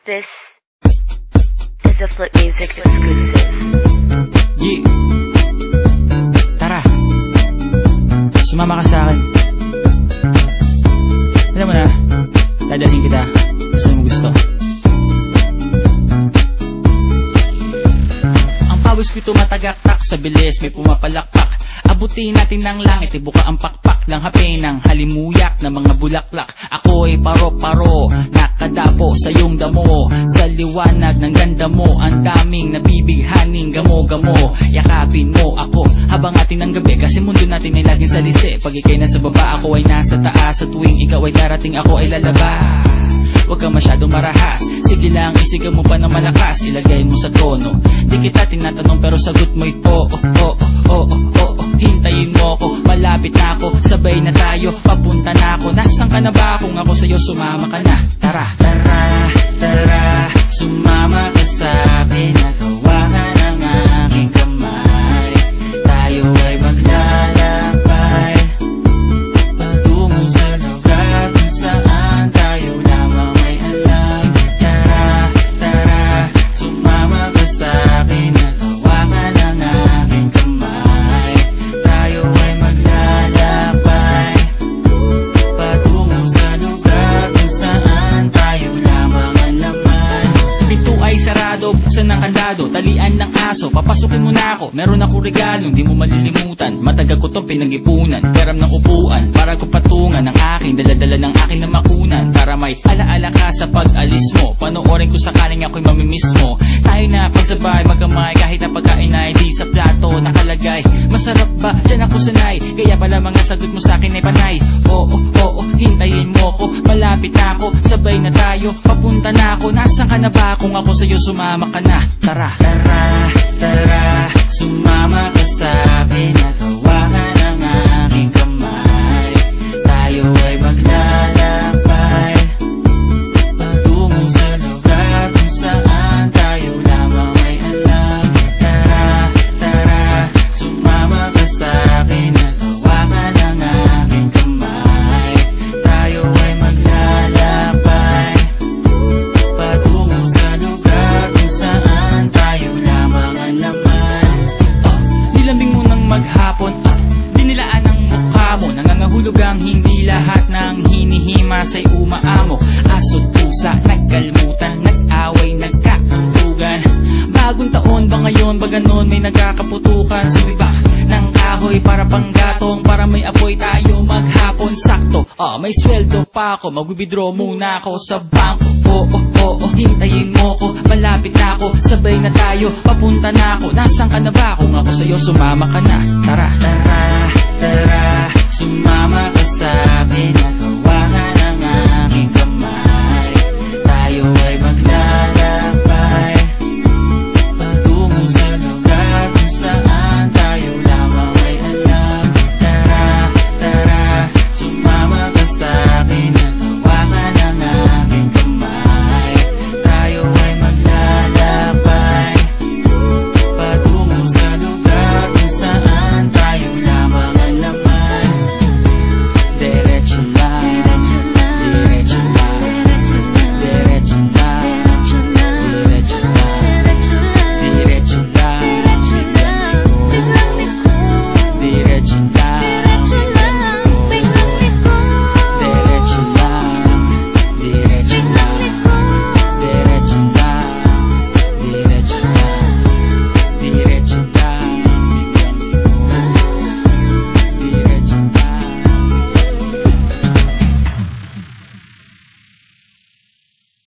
This is a Flip Music exclusive. Yeah. Tara, sumama ka sa akin. Alam mo na, dadalhin kita saan mo gusto. Ang pawis ko'y tumatagaktak sa bilis, may pumapalakpak. Abutin natin ng langit, ibuka ang pakpak ng hapin ng halimuyak ng mga bulaklak. Ako'y paro-paro, nakadapo sa iyong damo. Sa liwanag ng ganda mo, ang daming nabibighaning gamo-gamo. Yakapin mo ako habang atin ng gabi, kasi mundo natin ay laging salisi. Pag ikay nasa baba, ako ay nasa taas. Sa tuwing ikaw ay darating, ako ay lalabas. Huwag ka masyadong marahas, sige lang isigaw mo pa ng malakas. Ilagay mo sa tono, di kita tinatanong pero sagot mo'y oo, oo, oo, oo. Hintayin mo ko, malapit na ako, sabay na tayo, papunta na ako. Nasaan ka na ba? Kung ako sa'yo, sumama ka na. Tara, tara, tara, sumama ka sa'kin. Nagawangan ng aking kamay, tayo ay maglalakbay patungo sa lugar kung saan tayo lamang ay alam. Tara, tara, sumama ka sa'kin. Nagawangan ng aking kamay, tayo ay maglalakbay patungo sa lugar kung saan tayo lamang ang laman. Pinto ay sarado, buksan ng kandado, talian ng aso, papasukin mo na ako. Meron ako regalo, hindi mo malilimutan. Matagal ko tong pinag-ipunan, peram ng upuan para ko patungan ang aking daladala ng aking na makunan. Para may alaala ka sa pag-alis mo, panoorin ko sakaling ako'y mamimiss mo. Tayo na pagsabay, magkamay, kahit na pagkain ay di sa plato nakalagay. Masarap ba? Diyan ako sanay, kaya pala mga sagot mo sa akin ay panay. Oo, oo, hintayin mo ko, malapit na ako, sabay na tayo, papunta na ako. Nasaan ka na ba? Kung ako sa'yo, sumama ka na. Tara, tara, tara, sumama ka sa'kin. Nagawangan ng aking kamay, tayo ay maglalakbay patungo sa lugar kung saan tayo lamang ay alam. Tara, tara, sumama ka sa'kin. Nagawangan ng aking kamay, tayo ay maglalakbay patungo sa lugar kung saan tayo lamang ang laman. Nilambing mo ng maghapon at dinilaan ang mukha mo. Nangangahulog ang hindi lahat ng hinihima sa'y umaamo. Aso't pusa, nagkalmutan, nag-away, nagkakuntugan. Bagong taon ba ngayon, ba ganon may nagkakaputukan? Sumibak ng kahoy para panggatong, para may apoy tayo maghapon. Sakto, may sweldo pa ako, mag-withdraw muna ako sa bangko. Oo, oo, hintayin mo ko, malapit na ako, sabay na tayo, papunta na ako. Nasaan ka na ba? Kung ako sa'yo, sumama ka na. Tara, tara, tara, sumama ka sa'kin. Nagawangan ng aking